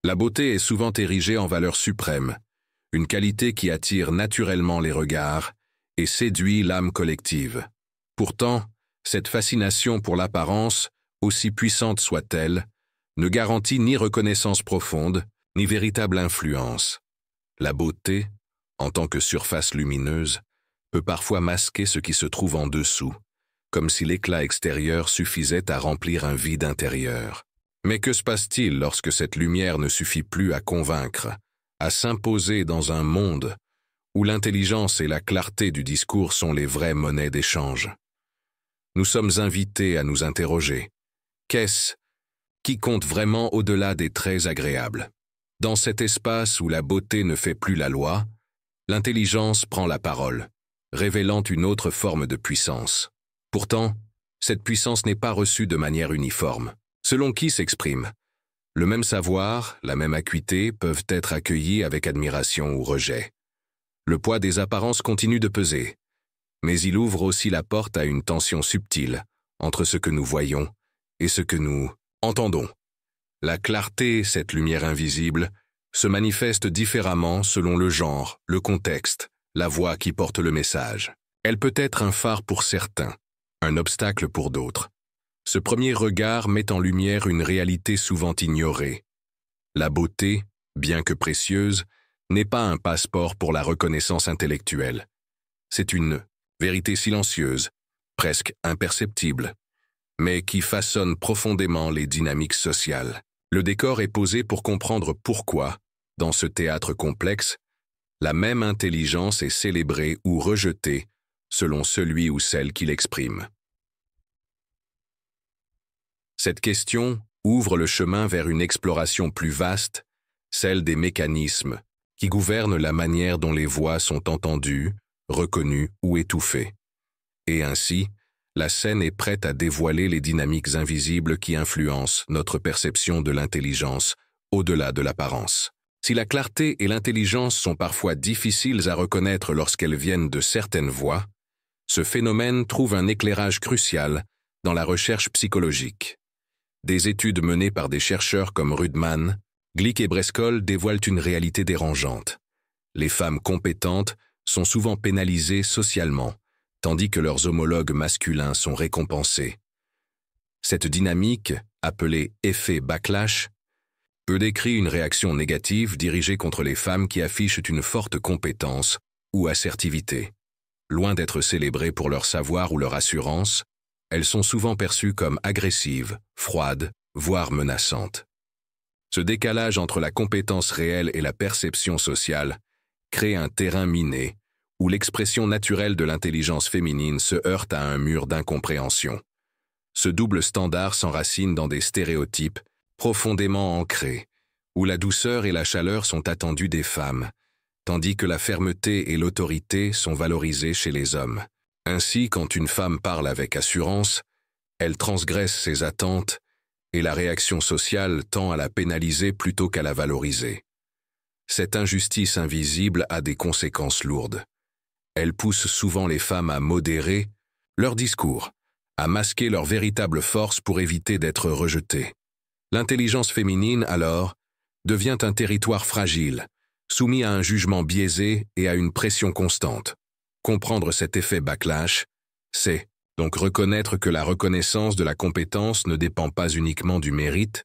La beauté est souvent érigée en valeur suprême, une qualité qui attire naturellement les regards et séduit l'âme collective. Pourtant, cette fascination pour l'apparence, aussi puissante soit-elle, ne garantit ni reconnaissance profonde, ni véritable influence. La beauté, en tant que surface lumineuse, peut parfois masquer ce qui se trouve en dessous, comme si l'éclat extérieur suffisait à remplir un vide intérieur. Mais que se passe-t-il lorsque cette lumière ne suffit plus à convaincre, à s'imposer dans un monde où l'intelligence et la clarté du discours sont les vraies monnaies d'échange? Nous sommes invités à nous interroger. Qu'est-ce qui compte vraiment au-delà des traits agréables? Dans cet espace où la beauté ne fait plus la loi, l'intelligence prend la parole, révélant une autre forme de puissance. Pourtant, cette puissance n'est pas reçue de manière uniforme. Selon qui s'exprime, le même savoir, la même acuité peuvent être accueillis avec admiration ou rejet. Le poids des apparences continue de peser, mais il ouvre aussi la porte à une tension subtile entre ce que nous voyons et ce que nous entendons. La clarté, cette lumière invisible, se manifeste différemment selon le genre, le contexte, la voix qui porte le message. Elle peut être un phare pour certains, un obstacle pour d'autres. Ce premier regard met en lumière une réalité souvent ignorée. La beauté, bien que précieuse, n'est pas un passeport pour la reconnaissance intellectuelle. C'est une vérité silencieuse, presque imperceptible, mais qui façonne profondément les dynamiques sociales. Le décor est posé pour comprendre pourquoi, dans ce théâtre complexe, la même intelligence est célébrée ou rejetée selon celui ou celle qui l'exprime. Cette question ouvre le chemin vers une exploration plus vaste, celle des mécanismes qui gouvernent la manière dont les voix sont entendues, reconnues ou étouffées. Et ainsi, la scène est prête à dévoiler les dynamiques invisibles qui influencent notre perception de l'intelligence au-delà de l'apparence. Si la clarté et l'intelligence sont parfois difficiles à reconnaître lorsqu'elles viennent de certaines voix, ce phénomène trouve un éclairage crucial dans la recherche psychologique. Des études menées par des chercheurs comme Rudman, Glick et Brescoll dévoilent une réalité dérangeante. Les femmes compétentes sont souvent pénalisées socialement, tandis que leurs homologues masculins sont récompensés. Cette dynamique, appelée effet backlash, peut décrire une réaction négative dirigée contre les femmes qui affichent une forte compétence ou assertivité. Loin d'être célébrées pour leur savoir ou leur assurance, elles sont souvent perçues comme agressives, froides, voire menaçantes. Ce décalage entre la compétence réelle et la perception sociale crée un terrain miné où l'expression naturelle de l'intelligence féminine se heurte à un mur d'incompréhension. Ce double standard s'enracine dans des stéréotypes profondément ancrés, où la douceur et la chaleur sont attendues des femmes, tandis que la fermeté et l'autorité sont valorisées chez les hommes. Ainsi, quand une femme parle avec assurance, elle transgresse ses attentes et la réaction sociale tend à la pénaliser plutôt qu'à la valoriser. Cette injustice invisible a des conséquences lourdes. Elle pousse souvent les femmes à modérer leur discours, à masquer leur véritable force pour éviter d'être rejetées. L'intelligence féminine, alors, devient un territoire fragile, soumis à un jugement biaisé et à une pression constante. Comprendre cet effet backlash, c'est donc reconnaître que la reconnaissance de la compétence ne dépend pas uniquement du mérite,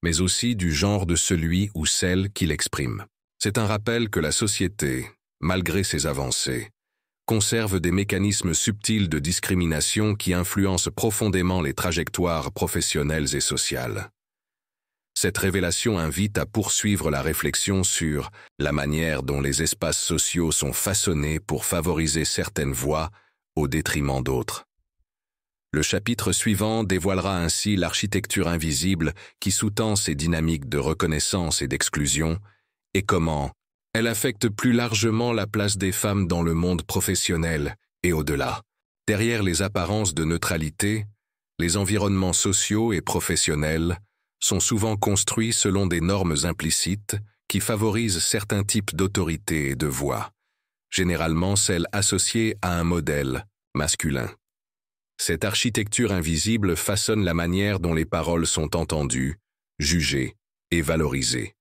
mais aussi du genre de celui ou celle qui l'exprime. C'est un rappel que la société, malgré ses avancées, conserve des mécanismes subtils de discrimination qui influencent profondément les trajectoires professionnelles et sociales. Cette révélation invite à poursuivre la réflexion sur la manière dont les espaces sociaux sont façonnés pour favoriser certaines voix au détriment d'autres. Le chapitre suivant dévoilera ainsi l'architecture invisible qui sous-tend ces dynamiques de reconnaissance et d'exclusion et comment elle affecte plus largement la place des femmes dans le monde professionnel et au-delà. Derrière les apparences de neutralité, les environnements sociaux et professionnels sont souvent construits selon des normes implicites qui favorisent certains types d'autorité et de voix, généralement celles associées à un modèle masculin. Cette architecture invisible façonne la manière dont les paroles sont entendues, jugées et valorisées.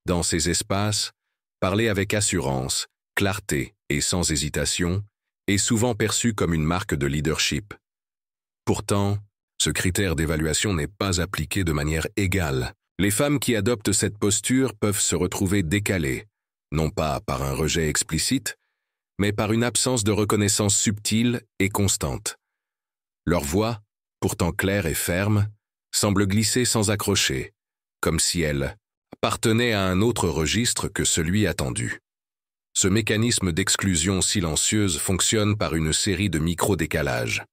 Dans ces espaces, parler avec assurance, clarté et sans hésitation est souvent perçu comme une marque de leadership. Pourtant, ce critère d'évaluation n'est pas appliqué de manière égale. Les femmes qui adoptent cette posture peuvent se retrouver décalées, non pas par un rejet explicite, mais par une absence de reconnaissance subtile et constante. Leur voix, pourtant claire et ferme, semble glisser sans accrocher, comme si elle appartenait à un autre registre que celui attendu. Ce mécanisme d'exclusion silencieuse fonctionne par une série de micro-décalages.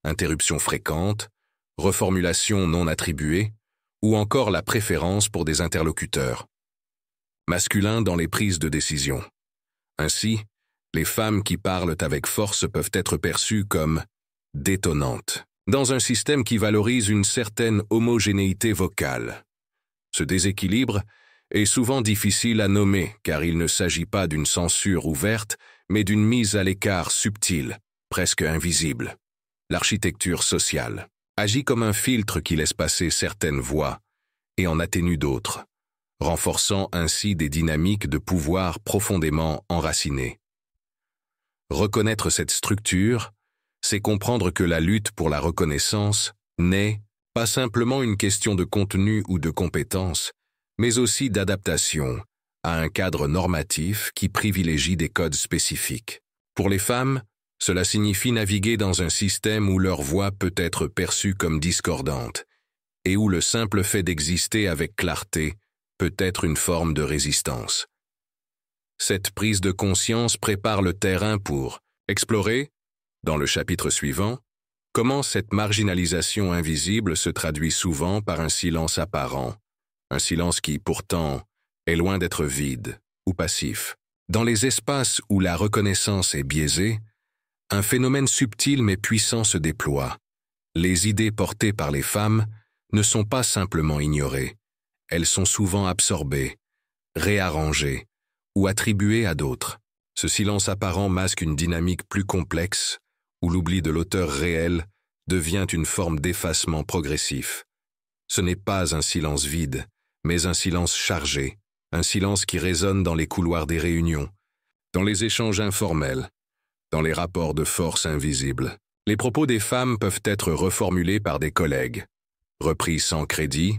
Interruptions fréquentes, reformulations non attribuées, ou encore la préférence pour des interlocuteurs masculins dans les prises de décision. Ainsi, les femmes qui parlent avec force peuvent être perçues comme détonnantes, dans un système qui valorise une certaine homogénéité vocale. Ce déséquilibre est souvent difficile à nommer car il ne s'agit pas d'une censure ouverte, mais d'une mise à l'écart subtile, presque invisible. L'architecture sociale agit comme un filtre qui laisse passer certaines voix et en atténue d'autres, renforçant ainsi des dynamiques de pouvoir profondément enracinées. Reconnaître cette structure, c'est comprendre que la lutte pour la reconnaissance n'est pas simplement une question de contenu ou de compétence, mais aussi d'adaptation à un cadre normatif qui privilégie des codes spécifiques. Pour les femmes, cela signifie naviguer dans un système où leur voix peut être perçue comme discordante et où le simple fait d'exister avec clarté peut être une forme de résistance. Cette prise de conscience prépare le terrain pour explorer, dans le chapitre suivant, comment cette marginalisation invisible se traduit souvent par un silence apparent, un silence qui, pourtant, est loin d'être vide ou passif. Dans les espaces où la reconnaissance est biaisée, un phénomène subtil mais puissant se déploie. Les idées portées par les femmes ne sont pas simplement ignorées, elles sont souvent absorbées, réarrangées ou attribuées à d'autres. Ce silence apparent masque une dynamique plus complexe où l'oubli de l'auteur réel devient une forme d'effacement progressif. Ce n'est pas un silence vide, mais un silence chargé, un silence qui résonne dans les couloirs des réunions, dans les échanges informels, dans les rapports de force invisibles. Les propos des femmes peuvent être reformulés par des collègues, repris sans crédit,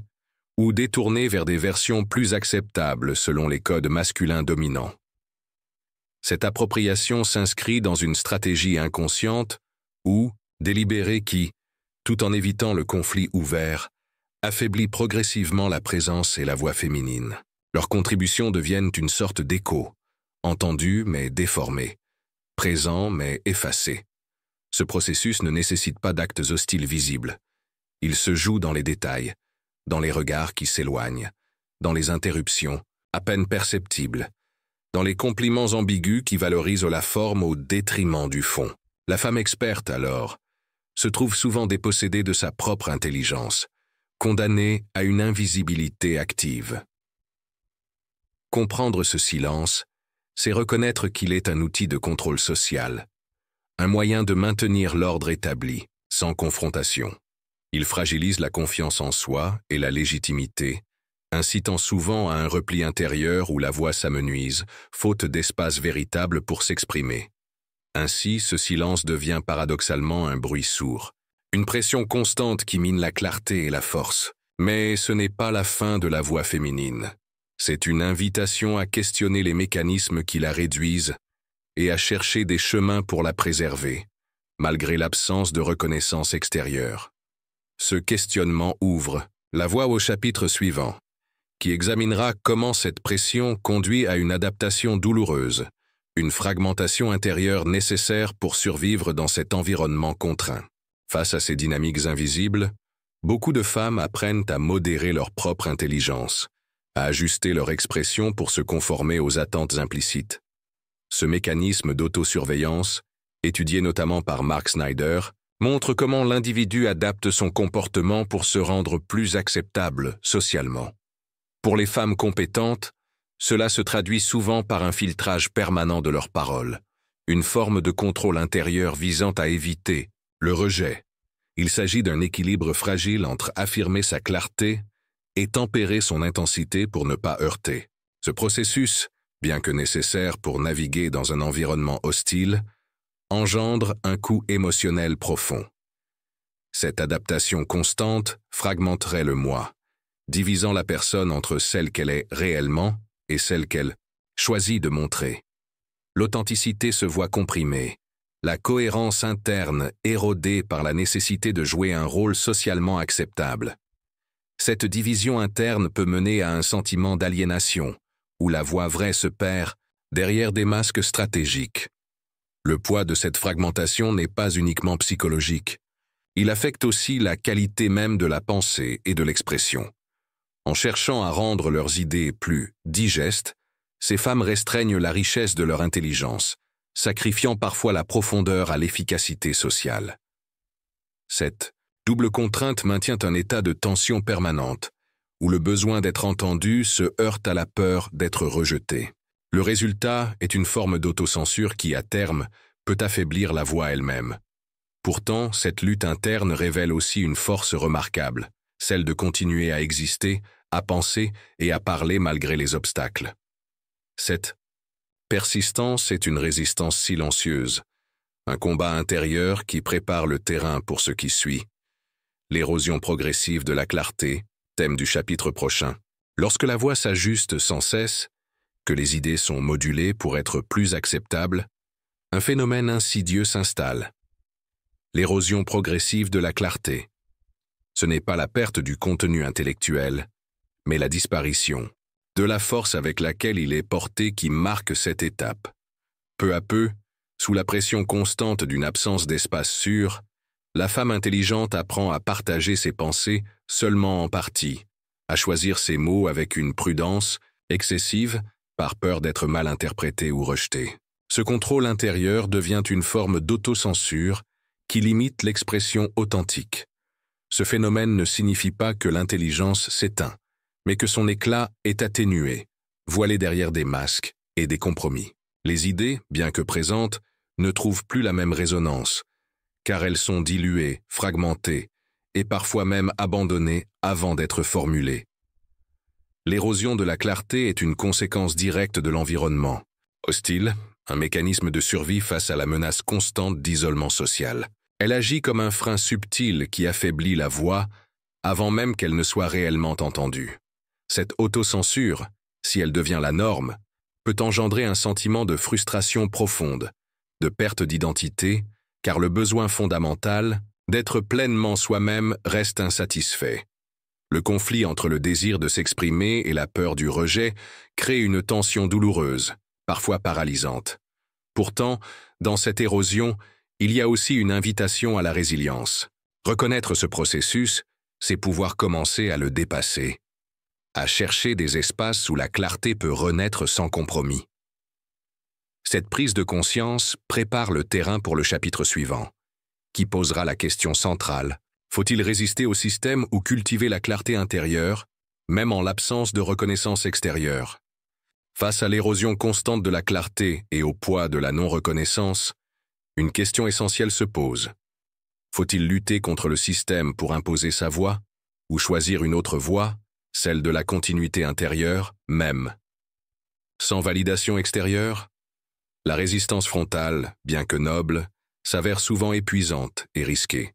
ou détournés vers des versions plus acceptables selon les codes masculins dominants. Cette appropriation s'inscrit dans une stratégie inconsciente ou délibérée qui, tout en évitant le conflit ouvert, affaiblit progressivement la présence et la voix féminine. Leurs contributions deviennent une sorte d'écho, entendu mais déformé, présent mais effacé. Ce processus ne nécessite pas d'actes hostiles visibles. Il se joue dans les détails, dans les regards qui s'éloignent, dans les interruptions, à peine perceptibles, dans les compliments ambigus qui valorisent la forme au détriment du fond. La femme experte, alors, se trouve souvent dépossédée de sa propre intelligence, condamnée à une invisibilité active. Comprendre ce silence, c'est reconnaître qu'il est un outil de contrôle social, un moyen de maintenir l'ordre établi, sans confrontation. Il fragilise la confiance en soi et la légitimité, incitant souvent à un repli intérieur où la voix s'amenuise, faute d'espace véritable pour s'exprimer. Ainsi, ce silence devient paradoxalement un bruit sourd, une pression constante qui mine la clarté et la force. Mais ce n'est pas la fin de la voix féminine. C'est une invitation à questionner les mécanismes qui la réduisent et à chercher des chemins pour la préserver, malgré l'absence de reconnaissance extérieure. Ce questionnement ouvre la voie au chapitre suivant, qui examinera comment cette pression conduit à une adaptation douloureuse, une fragmentation intérieure nécessaire pour survivre dans cet environnement contraint. Face à ces dynamiques invisibles, beaucoup de femmes apprennent à modérer leur propre intelligence, à ajuster leur expression pour se conformer aux attentes implicites. Ce mécanisme d'autosurveillance, étudié notamment par Mark Snyder, montre comment l'individu adapte son comportement pour se rendre plus acceptable socialement. Pour les femmes compétentes, cela se traduit souvent par un filtrage permanent de leurs paroles, une forme de contrôle intérieur visant à éviter le rejet. Il s'agit d'un équilibre fragile entre affirmer sa clarté et tempérer son intensité pour ne pas heurter. Ce processus, bien que nécessaire pour naviguer dans un environnement hostile, engendre un coût émotionnel profond. Cette adaptation constante fragmenterait le moi, divisant la personne entre celle qu'elle est réellement et celle qu'elle choisit de montrer. L'authenticité se voit comprimée, la cohérence interne érodée par la nécessité de jouer un rôle socialement acceptable. Cette division interne peut mener à un sentiment d'aliénation, où la voix vraie se perd derrière des masques stratégiques. Le poids de cette fragmentation n'est pas uniquement psychologique. Il affecte aussi la qualité même de la pensée et de l'expression. En cherchant à rendre leurs idées plus digestes, ces femmes restreignent la richesse de leur intelligence, sacrifiant parfois la profondeur à l'efficacité sociale. Cette double contrainte maintient un état de tension permanente, où le besoin d'être entendu se heurte à la peur d'être rejeté. Le résultat est une forme d'autocensure qui, à terme, peut affaiblir la voix elle-même. Pourtant, cette lutte interne révèle aussi une force remarquable, celle de continuer à exister, à penser et à parler malgré les obstacles. Cette persistance est une résistance silencieuse, un combat intérieur qui prépare le terrain pour ce qui suit. L'érosion progressive de la clarté, thème du chapitre prochain. Lorsque la voix s'ajuste sans cesse, que les idées sont modulées pour être plus acceptables, un phénomène insidieux s'installe. L'érosion progressive de la clarté. Ce n'est pas la perte du contenu intellectuel, mais la disparition de la force avec laquelle il est porté qui marque cette étape. Peu à peu, sous la pression constante d'une absence d'espace sûr, la femme intelligente apprend à partager ses pensées seulement en partie, à choisir ses mots avec une prudence excessive par peur d'être mal interprétée ou rejetée. Ce contrôle intérieur devient une forme d'autocensure qui limite l'expression authentique. Ce phénomène ne signifie pas que l'intelligence s'éteint, mais que son éclat est atténué, voilé derrière des masques et des compromis. Les idées, bien que présentes, ne trouvent plus la même résonance, car elles sont diluées, fragmentées, et parfois même abandonnées avant d'être formulées. L'érosion de la clarté est une conséquence directe de l'environnement. Hostile, un mécanisme de survie face à la menace constante d'isolement social. Elle agit comme un frein subtil qui affaiblit la voix avant même qu'elle ne soit réellement entendue. Cette autocensure, si elle devient la norme, peut engendrer un sentiment de frustration profonde, de perte d'identité, car le besoin fondamental d'être pleinement soi-même reste insatisfait. Le conflit entre le désir de s'exprimer et la peur du rejet crée une tension douloureuse, parfois paralysante. Pourtant, dans cette érosion, il y a aussi une invitation à la résilience. Reconnaître ce processus, c'est pouvoir commencer à le dépasser, à chercher des espaces où la clarté peut renaître sans compromis. Cette prise de conscience prépare le terrain pour le chapitre suivant, qui posera la question centrale. Faut-il résister au système ou cultiver la clarté intérieure, même en l'absence de reconnaissance extérieure? Face à l'érosion constante de la clarté et au poids de la non-reconnaissance, une question essentielle se pose. Faut-il lutter contre le système pour imposer sa voix, ou choisir une autre voie, celle de la continuité intérieure même? Sans validation extérieure, la résistance frontale, bien que noble, s'avère souvent épuisante et risquée.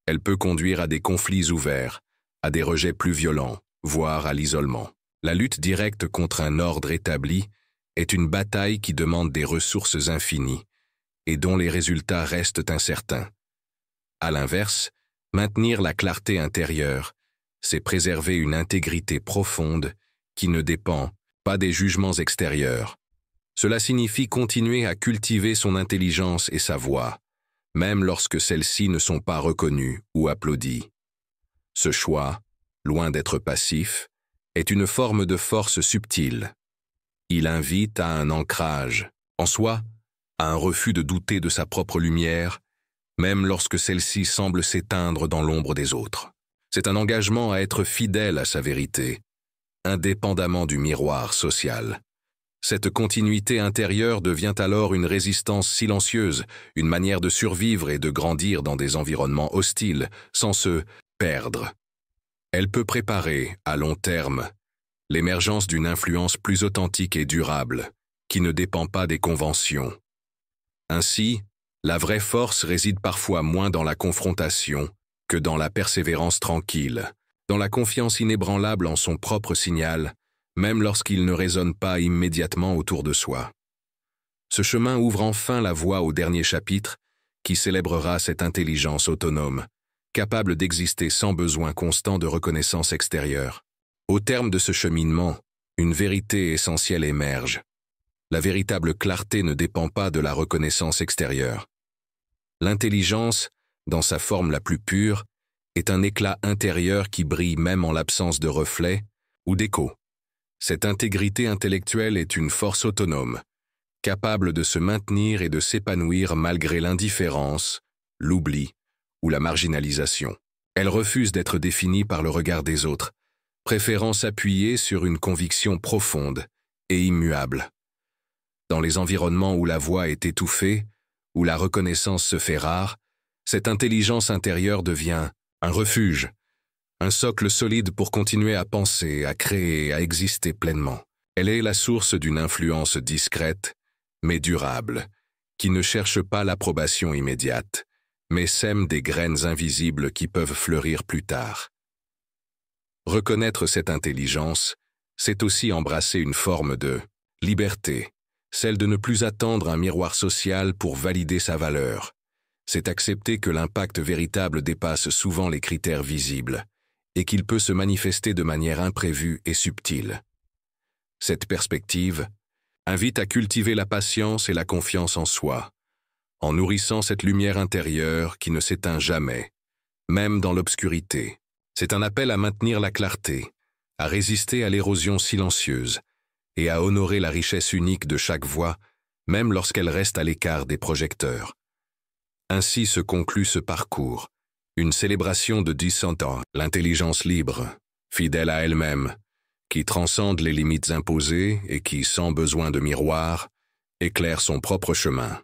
Elle peut conduire à des conflits ouverts, à des rejets plus violents, voire à l'isolement. La lutte directe contre un ordre établi est une bataille qui demande des ressources infinies et dont les résultats restent incertains. À l'inverse, maintenir la clarté intérieure, c'est préserver une intégrité profonde qui ne dépend pas des jugements extérieurs. Cela signifie continuer à cultiver son intelligence et sa voix, même lorsque celles-ci ne sont pas reconnues ou applaudies. Ce choix, loin d'être passif, est une forme de force subtile. Il invite à un ancrage en soi, à un refus de douter de sa propre lumière, même lorsque celle-ci semble s'éteindre dans l'ombre des autres. C'est un engagement à être fidèle à sa vérité, indépendamment du miroir social. Cette continuité intérieure devient alors une résistance silencieuse, une manière de survivre et de grandir dans des environnements hostiles, sans se perdre. Elle peut préparer, à long terme, l'émergence d'une influence plus authentique et durable, qui ne dépend pas des conventions. Ainsi, la vraie force réside parfois moins dans la confrontation que dans la persévérance tranquille, dans la confiance inébranlable en son propre signal, même lorsqu'il ne résonne pas immédiatement autour de soi. Ce chemin ouvre enfin la voie au dernier chapitre, qui célébrera cette intelligence autonome, capable d'exister sans besoin constant de reconnaissance extérieure. Au terme de ce cheminement, une vérité essentielle émerge. La véritable clarté ne dépend pas de la reconnaissance extérieure. L'intelligence, dans sa forme la plus pure, est un éclat intérieur qui brille même en l'absence de reflets ou d'écho. Cette intégrité intellectuelle est une force autonome, capable de se maintenir et de s'épanouir malgré l'indifférence, l'oubli ou la marginalisation. Elle refuse d'être définie par le regard des autres, préférant s'appuyer sur une conviction profonde et immuable. Dans les environnements où la voix est étouffée, où la reconnaissance se fait rare, cette intelligence intérieure devient un refuge, un socle solide pour continuer à penser, à créer, à exister pleinement. Elle est la source d'une influence discrète, mais durable, qui ne cherche pas l'approbation immédiate, mais sème des graines invisibles qui peuvent fleurir plus tard. Reconnaître cette intelligence, c'est aussi embrasser une forme de liberté, celle de ne plus attendre un miroir social pour valider sa valeur. C'est accepter que l'impact véritable dépasse souvent les critères visibles, et qu'il peut se manifester de manière imprévue et subtile. Cette perspective invite à cultiver la patience et la confiance en soi, en nourrissant cette lumière intérieure qui ne s'éteint jamais, même dans l'obscurité. C'est un appel à maintenir la clarté, à résister à l'érosion silencieuse et à honorer la richesse unique de chaque voix, même lorsqu'elle reste à l'écart des projecteurs. Ainsi se conclut ce parcours, une célébration de 10 ans, l'intelligence libre, fidèle à elle-même, qui transcende les limites imposées et qui, sans besoin de miroir, éclaire son propre chemin.